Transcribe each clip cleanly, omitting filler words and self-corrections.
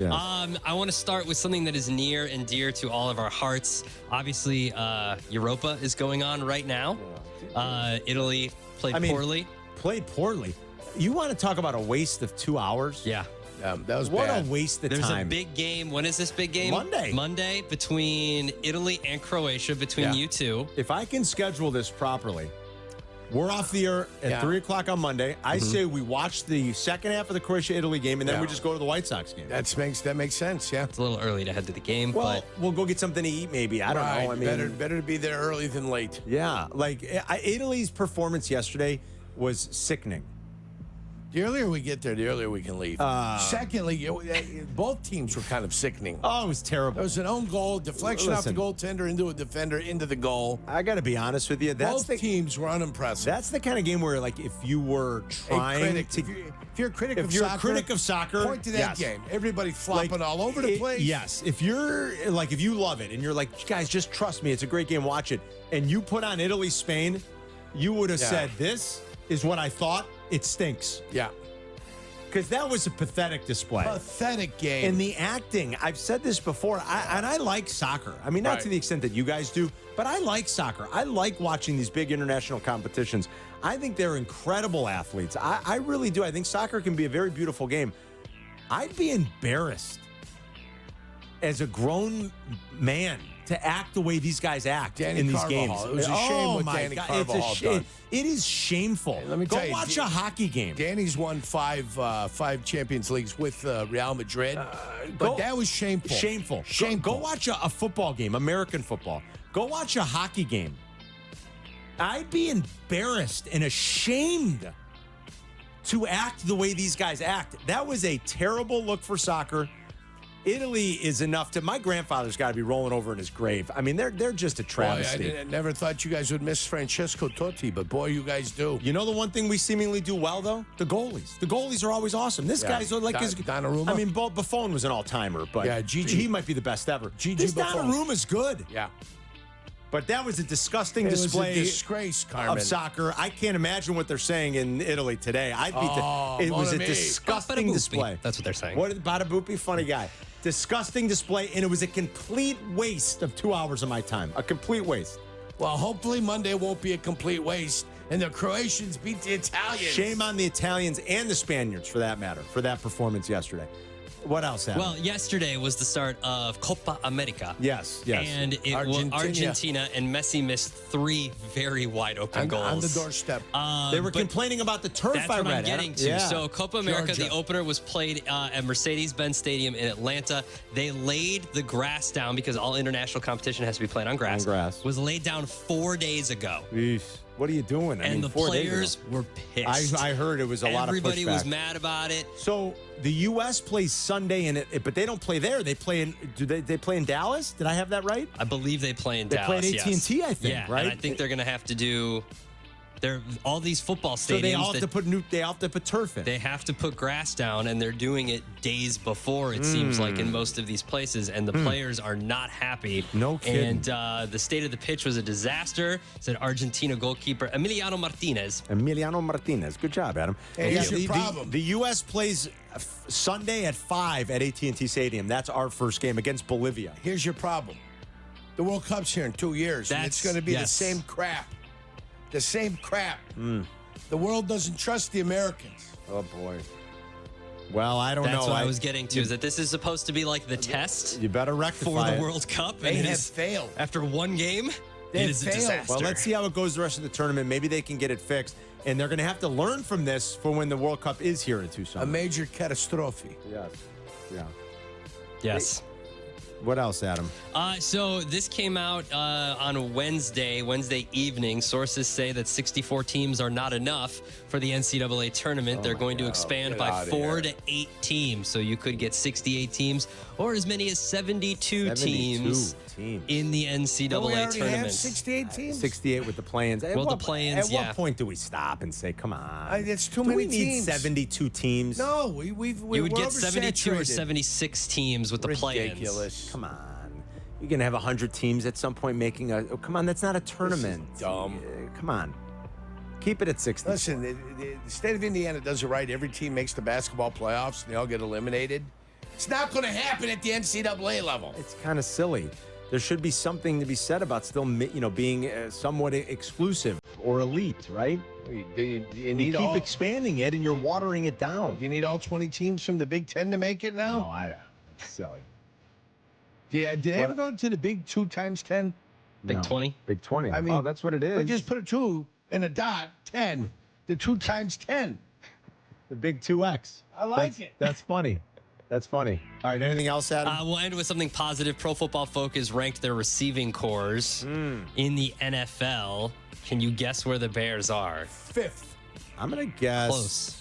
Yeah. I want to start with something that is near and dear to all of our hearts. Obviously, Europa is going on right now. Italy played poorly. Played poorly. You want to talk about a waste of 2 hours? Yeah. That was What bad. a waste of There's time. a big game. When is this big game? Monday. Monday between Italy and Croatia, between you two. If I can schedule this properly, we're off the air at 3 o'clock on Monday. I say we watch the second half of the Croatia-Italy game, and then we just go to the White Sox game. That makes sense, yeah. It's a little early to head to the game, Well, but we'll go get something to eat maybe. I don't know. I mean, better to be there early than late. yeah. Like, Italy's performance yesterday was sickening. The earlier we get there, the earlier we can leave. Secondly, both teams were kind of sickening. Oh, it was terrible. There was an own goal, deflection off the goaltender into a defender, into the goal. I got to be honest with you. Both teams were unimpressive. That's the kind of game where, like, if you were trying to... If you're a critic of soccer, point to that game. Everybody flopping all over the place. Yes. If you love it and you're like, guys, just trust me, it's a great game, watch it. And you put on Italy-Spain, you would have said, this is what I thought. It stinks. Yeah. Because that was a pathetic display. Pathetic game. And the acting, I've said this before, and I like soccer. I mean, not to the extent that you guys do, but I like soccer. I like watching these big international competitions. I think they're incredible athletes. I really do. I think soccer can be a very beautiful game. I'd be embarrassed as a grown man to act the way these guys act in these games. It was a shame what Danny Carvajal done. It is shameful. Hey, let me tell you, watch a hockey game. Danny's won five Champions Leagues with Real Madrid, but that was shameful. Shameful. Go watch a football game, American football. Go watch a hockey game. I'd be embarrassed and ashamed to act the way these guys act. That was a terrible look for soccer. Italy is enough to... My grandfather's got to be rolling over in his grave. I mean, they're just a travesty. I never thought you guys would miss Francesco Totti, but boy, you guys do. You know the one thing we seemingly do well, though? The goalies. The goalies are always awesome. This guy's like... Donnarumma? I mean, Buffon was an all-timer, but Gigi. He might be the best ever. Gigi Buffon. Donnarumma's good. Yeah. But that was a disgusting display. It was a disgrace, Carmen. Of soccer. I can't imagine what they're saying in Italy today. It was a disgusting display. That's what they're saying. What Bada Boopy? Funny guy. Disgusting display, and it was a complete waste of 2 hours of my time. A complete waste. Well, hopefully Monday won't be a complete waste, and the Croatians beat the Italians. Shame on the Italians and the Spaniards, for that matter, for that performance yesterday. What else happened? Well, yesterday was the start of Copa America. Yes. And it was Argentina, and Messi missed 3 very wide open goals. On the doorstep. They were complaining about the turf, That's what I'm getting to. Yeah. So Copa America, Georgia. the opener was played at Mercedes-Benz Stadium in Atlanta. They laid the grass down because all international competition has to be played on grass. Was laid down 4 days ago. Eesh. What are you doing? And the players were pissed. I heard it was a lot of pushback. Everybody was mad about it. So the U.S. plays Sunday, but they don't play there. They play in. They play in Dallas? Did I have that right? I believe they play in they Dallas. They play at AT&T, I think. Yeah, right. And I think they're going to have to do. All these football stadiums. So they all have to put They all have to put turf in. They have to put grass down, and they're doing it days before. It seems like in most of these places, and the players are not happy. No kidding. And the state of the pitch was a disaster. Said Argentina goalkeeper Emiliano Martinez. Good job, Adam. Hey, here's your problem. The U.S. plays Sunday at 5 at AT&T Stadium. That's our first game against Bolivia. Here's your problem. The World Cup's here in 2 years, and it's going to be the same crap. The same crap. The world doesn't trust the Americans. Oh, boy. Well, I don't know. That's what I was getting to, is that this is supposed to be like the test. You better rectify for the World Cup. They have failed. After one game, it is a disaster. Well, let's see how it goes the rest of the tournament. Maybe they can get it fixed. And they're going to have to learn from this for when the World Cup is here in Tucson. A major catastrophe. Yes. Yeah. Yes. What else, Adam? So this came out on Wednesday evening. Sources say that 64 teams are not enough for the NCAA tournament. They're going to expand by 4 to 8 teams. So you could get 68 teams or as many as 72 teams in the NCAA Don't we already tournament. have 68 teams? 68 with the play-ins. Well, the play-ins, At what point do we stop and say, come on? It's too Do many we need teams. 72 teams? No, we You would get 72 or oversaturated. 76 teams with the play-ins. Ridiculous. Come on. You're going to have 100 teams at some point making a... Oh, come on, that's not a tournament. This is dumb. Come on. Keep it at 60. Listen, the state of Indiana does it right. Every team makes the basketball playoffs, and they all get eliminated. It's not going to happen at the NCAA level. It's kind of silly. There should be something to be said about still, being somewhat exclusive or elite, right? You You keep expanding it, and you're watering it down. You need all 20 teams from the Big Ten to make it now? No, it's silly. Yeah, did they ever go to the Big 2 times 10? Big 20? Big 20. I mean, that's what it is. But just put a 2 and a dot, 10. The 2 times 10. The Big 2X. I like it. That's funny. That's funny. All right, anything else, Adam? We'll end with something positive. Pro Football Focus ranked their receiving cores in the NFL. Can you guess where the Bears are? 5th. I'm going to guess. Close.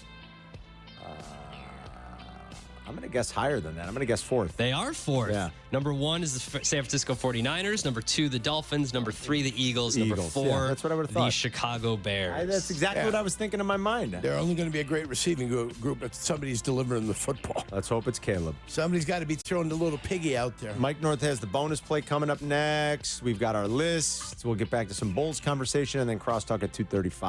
I'm going to guess higher than that. I'm going to guess 4th. They are 4th. Yeah. Number 1 is the San Francisco 49ers. Number 2, the Dolphins. Number 3, the Eagles. Number 4, Yeah, that's what I would've thought. the Chicago Bears. That's exactly what I was thinking in my mind. They're only going to be a great receiving group if somebody's delivering the football. Let's hope it's Caleb. Somebody's got to be throwing the little piggy out there. Mike North has the bonus play coming up next. We've got our lists. We'll get back to some Bulls conversation and then crosstalk at 2:35.